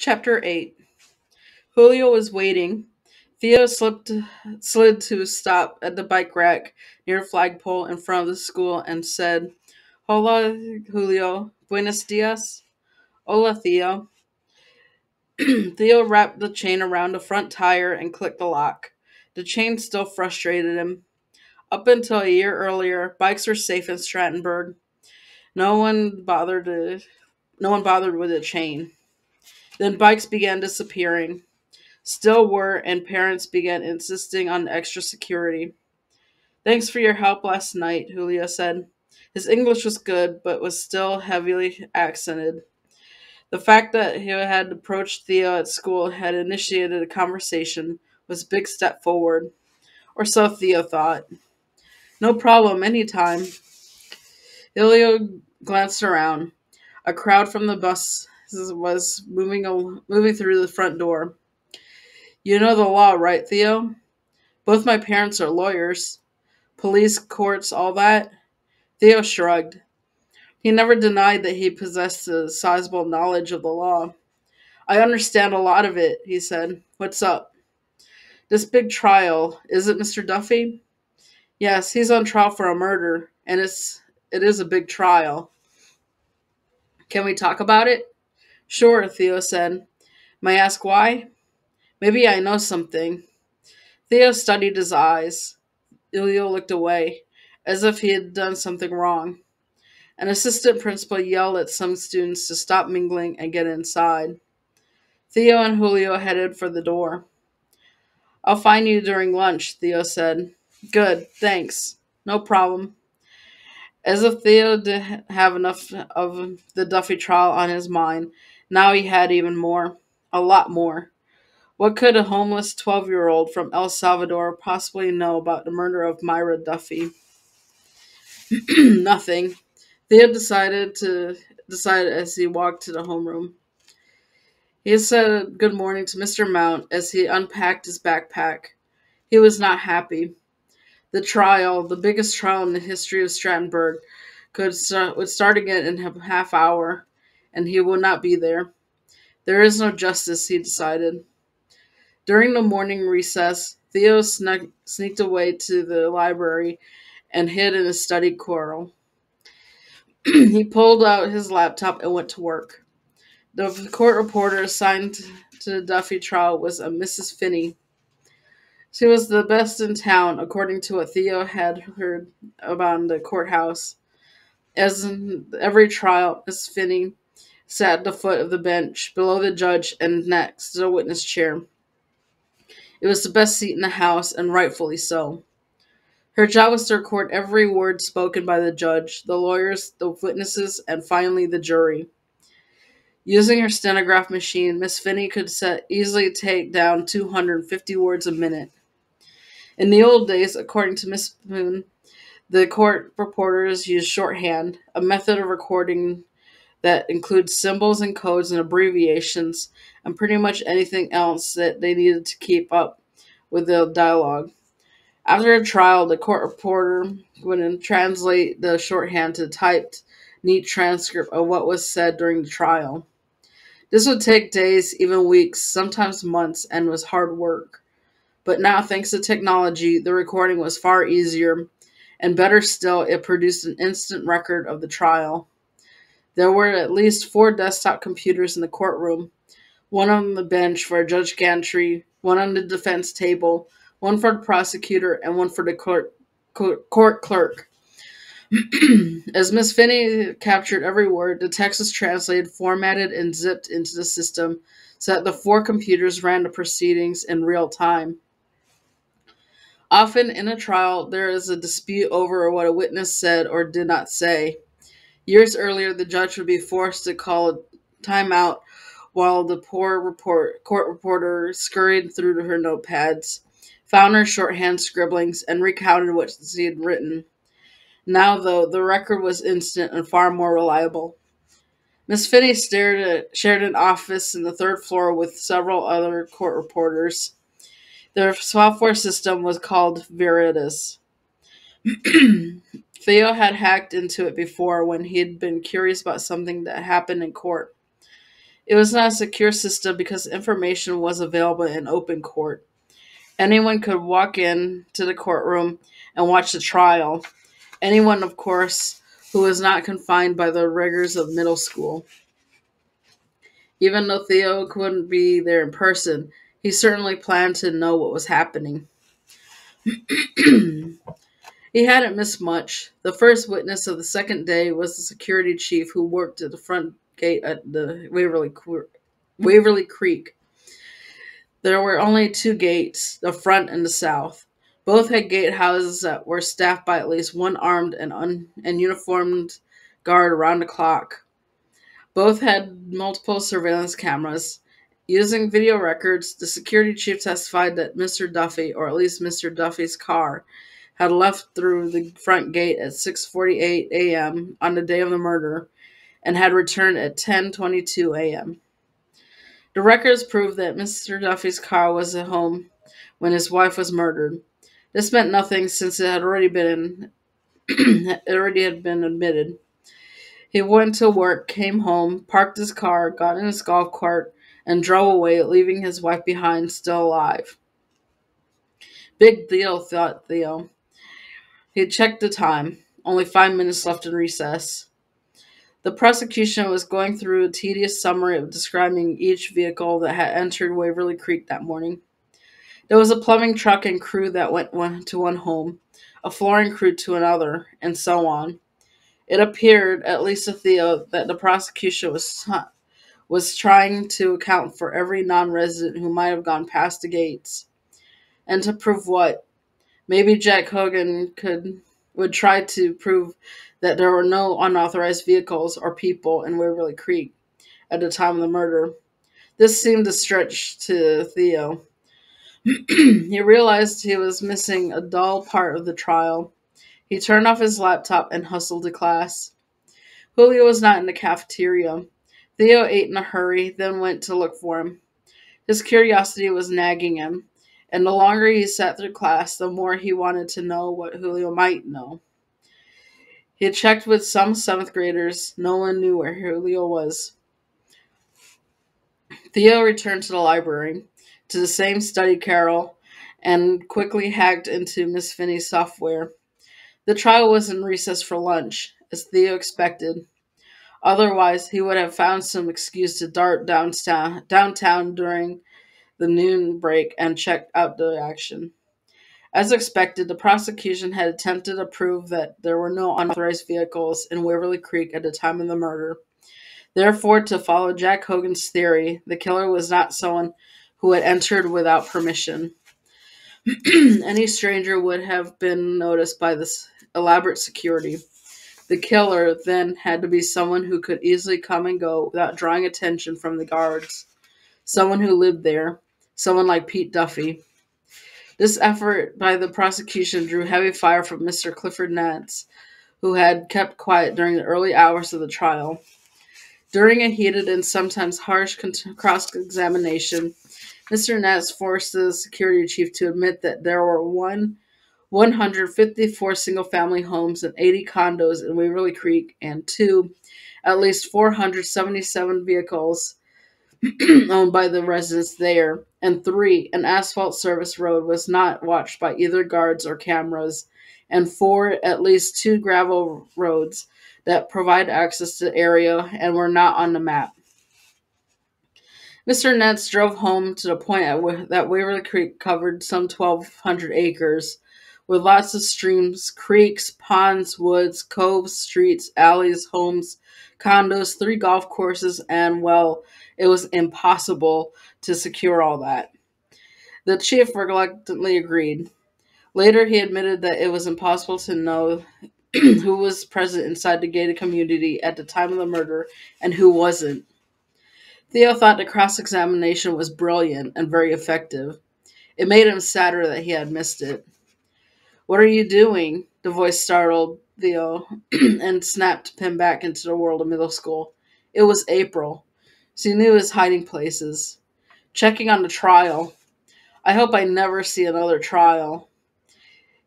Chapter 8. Julio was waiting. Theo slid to a stop at the bike rack near a flagpole in front of the school and said, Hola, Julio. Buenos dias. Hola, Theo. Theo wrapped the chain around the front tire and clicked the lock. The chain still frustrated him. Up until a year earlier, bikes were safe in Strattenberg. No one bothered to, no one bothered with a chain. Then bikes began disappearing. Still were, and parents began insisting on extra security. Thanks for your help last night, Julio said. His English was good, but was still heavily accented. The fact that he had approached Theo at school had initiated a conversation was a big step forward. Or so Theo thought. No problem, anytime. Julio glanced around. A crowd from the bus was moving through the front door. You know the law, right, Theo? Both my parents are lawyers. Police, courts, all that? Theo shrugged. He never denied that he possessed a sizable knowledge of the law. I understand a lot of it, he said. What's up? This big trial, is it Mr. Duffy? Yes, he's on trial for a murder, and it is a big trial. Can we talk about it? Sure, Theo said. May I ask why? Maybe I know something. Theo studied his eyes. Julio looked away, as if he had done something wrong. An assistant principal yelled at some students to stop mingling and get inside. Theo and Julio headed for the door. I'll find you during lunch, Theo said. Good, thanks. No problem. As if Theo didn't have enough of the Duffy trial on his mind, now he had even more. A lot more. What could a homeless 12-year-old from El Salvador possibly know about the murder of Myra Duffy? Nothing. Theo decided as he walked to the homeroom. He said good morning to Mr. Mount as he unpacked his backpack. He was not happy. The trial, the biggest trial in the history of Strattenberg, would start again in a half hour, and he would not be there. There is no justice, he decided. During the morning recess, Theo sneaked away to the library and hid in his study corner. He pulled out his laptop and went to work. The court reporter assigned to the Duffy trial was a Mrs. Finney. She was the best in town, according to what Theo had heard about the courthouse. As in every trial, Miss Finney sat at the foot of the bench, below the judge and next to the witness chair. It was the best seat in the house, and rightfully so. Her job was to record every word spoken by the judge, the lawyers, the witnesses, and finally the jury. Using her stenograph machine, Miss Finney could easily take down 250 words a minute. In the old days, according to Miss Boone, the court reporters used shorthand, a method of recording that includes symbols and codes and abbreviations and pretty much anything else that they needed to keep up with the dialogue. After a trial, the court reporter would translate the shorthand to typed, neat transcript of what was said during the trial. This would take days, even weeks, sometimes months, and was hard work. But now, thanks to technology, the recording was far easier, and better still, it produced an instant record of the trial. There were at least 4 desktop computers in the courtroom, one on the bench for Judge Gantry, one on the defense table, one for the prosecutor, and one for the court clerk. As Miss Finney captured every word, the text was translated, formatted, and zipped into the system so that the 4 computers ran the proceedings in real time. Often in a trial, there is a dispute over what a witness said or did not say. Years earlier, the judge would be forced to call a timeout while the poor court reporter scurried through her notepads, found her shorthand scribblings, and recounted what she had written. Now, though, the record was instant and far more reliable. Miss Finney shared an office in the 3rd floor with several other court reporters. Their software system was called Veritas. Theo had hacked into it before when he had been curious about something that happened in court. It was not a secure system because information was available in open court. Anyone could walk in to the courtroom and watch the trial. Anyone, of course, who was not confined by the rigors of middle school. Even though Theo couldn't be there in person, he certainly planned to know what was happening. He hadn't missed much. The first witness of the second day was the security chief who worked at the front gate at the Waverly Creek. There were only two gates, the front and the south. Both had gatehouses that were staffed by at least one armed and uniformed guard around the clock. Both had multiple surveillance cameras. Using video records, the security chief testified that Mr. Duffy, or at least Mr. Duffy's car, had left through the front gate at 6:48 a.m. on the day of the murder and had returned at 10:22 a.m. The records proved that Mr. Duffy's car was at home when his wife was murdered. This meant nothing since it had already been admitted. He went to work, came home, parked his car, got in his golf cart, and drove away, leaving his wife behind, still alive. Big deal, thought Theo. He checked the time. Only 5 minutes left in recess. The prosecution was going through a tedious summary of describing each vehicle that had entered Waverly Creek that morning. There was a plumbing truck and crew that went to one home, a flooring crew to another, and so on. It appeared, at least to Theo, that the prosecution was trying to account for every non-resident who might have gone past the gates. And to prove what? Maybe Jack Hogan would try to prove that there were no unauthorized vehicles or people in Waverly Creek at the time of the murder. This seemed a stretch to Theo. He realized he was missing a dull part of the trial. He turned off his laptop and hustled to class. Julio was not in the cafeteria. Theo ate in a hurry, then went to look for him. His curiosity was nagging him, and the longer he sat through class, the more he wanted to know what Julio might know. He had checked with some seventh graders. No one knew where Julio was. Theo returned to the library, to the same study carrel, and quickly hacked into Miss Finney's software. The trial was in recess for lunch, as Theo expected. Otherwise, he would have found some excuse to dart downtown during the noon break and check out the action. As expected, the prosecution had attempted to prove that there were no unauthorized vehicles in Waverly Creek at the time of the murder. Therefore, to follow Jack Hogan's theory, the killer was not someone who had entered without permission. Any stranger would have been noticed by this elaborate security. The killer, then, had to be someone who could easily come and go without drawing attention from the guards. Someone who lived there. Someone like Pete Duffy. This effort by the prosecution drew heavy fire from Mr. Clifford Nance, who had kept quiet during the early hours of the trial. During a heated and sometimes harsh cross-examination, Mr. Nance forced the security chief to admit that there were 154 single-family homes and 80 condos in Waverly Creek, and 2, at least 477 vehicles owned by the residents there, and 3, an asphalt service road was not watched by either guards or cameras, and 4, at least 2 gravel roads that provide access to the area and were not on the map. Mr. Nance drove home to the point that Waverly Creek covered some 1,200 acres, with lots of streams, creeks, ponds, woods, coves, streets, alleys, homes, condos, 3 golf courses, and, well, it was impossible to secure all that. The chief reluctantly agreed. Later, he admitted that it was impossible to know who was present inside the gated community at the time of the murder and who wasn't. Theo thought the cross-examination was brilliant and very effective. It made him sadder that he had missed it. "What are you doing?" The voice startled Theo and snapped him back into the world of middle school. It was April. She knew his hiding places. "Checking on the trial. I hope I never see another trial."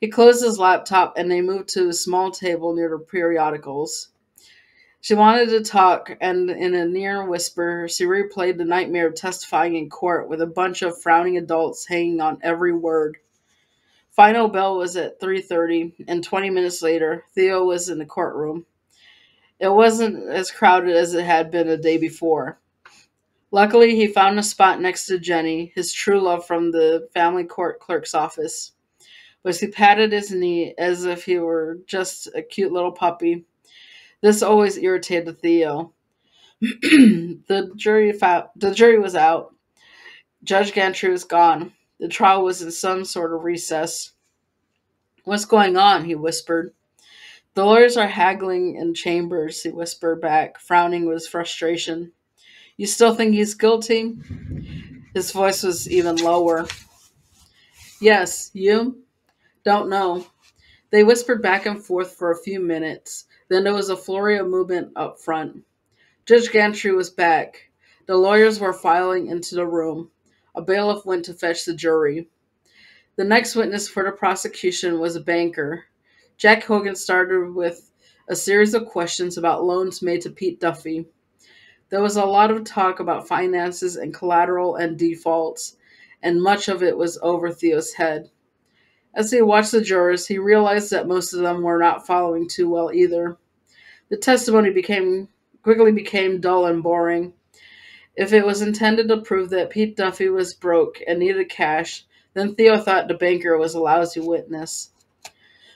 He closed his laptop and they moved to a small table near the periodicals. She wanted to talk, and in a near whisper, she replayed the nightmare of testifying in court with a bunch of frowning adults hanging on every word. Final bell was at 3:30, and 20 minutes later, Theo was in the courtroom. It wasn't as crowded as it had been the day before. Luckily, he found a spot next to Jenny, his true love from the family court clerk's office. But he patted his knee as if he were just a cute little puppy. This always irritated Theo. The jury was out. Judge Gantry was gone. The trial was in some sort of recess. "What's going on?" he whispered. "The lawyers are haggling in chambers," he whispered back, frowning with frustration. "You still think he's guilty?" His voice was even lower. "Yes, you?" "Don't know." They whispered back and forth for a few minutes. Then there was a flurry of movement up front. Judge Gantry was back. The lawyers were filing into the room. A bailiff went to fetch the jury. The next witness for the prosecution was a banker. Jack Hogan started with a series of questions about loans made to Pete Duffy. There was a lot of talk about finances and collateral and defaults, and much of it was over Theo's head. As he watched the jurors, he realized that most of them were not following too well either. The testimony quickly became dull and boring. If it was intended to prove that Pete Duffy was broke and needed cash, then Theo thought the banker was a lousy witness.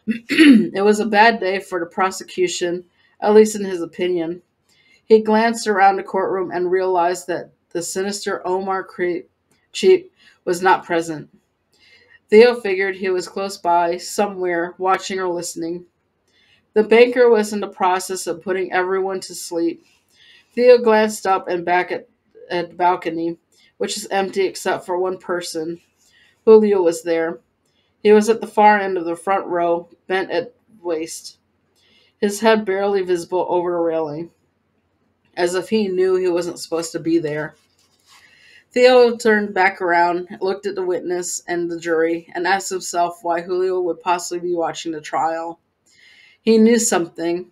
It was a bad day for the prosecution, at least in his opinion. He glanced around the courtroom and realized that the sinister Omar Cheap was not present. Theo figured he was close by, somewhere, watching or listening. The banker was in the process of putting everyone to sleep. Theo glanced up and back at the balcony, which was empty except for one person. Julio was there. He was at the far end of the front row, bent at waist, his head barely visible over the railing, as if he knew he wasn't supposed to be there. Theo turned back around, looked at the witness and the jury, and asked himself why Julio would possibly be watching the trial. He knew something.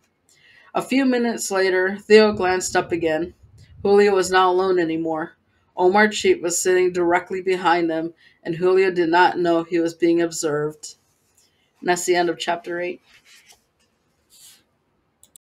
A few minutes later, Theo glanced up again. Julio was not alone anymore. Omar Cheap was sitting directly behind him, and Julio did not know he was being observed. And that's the end of chapter 8.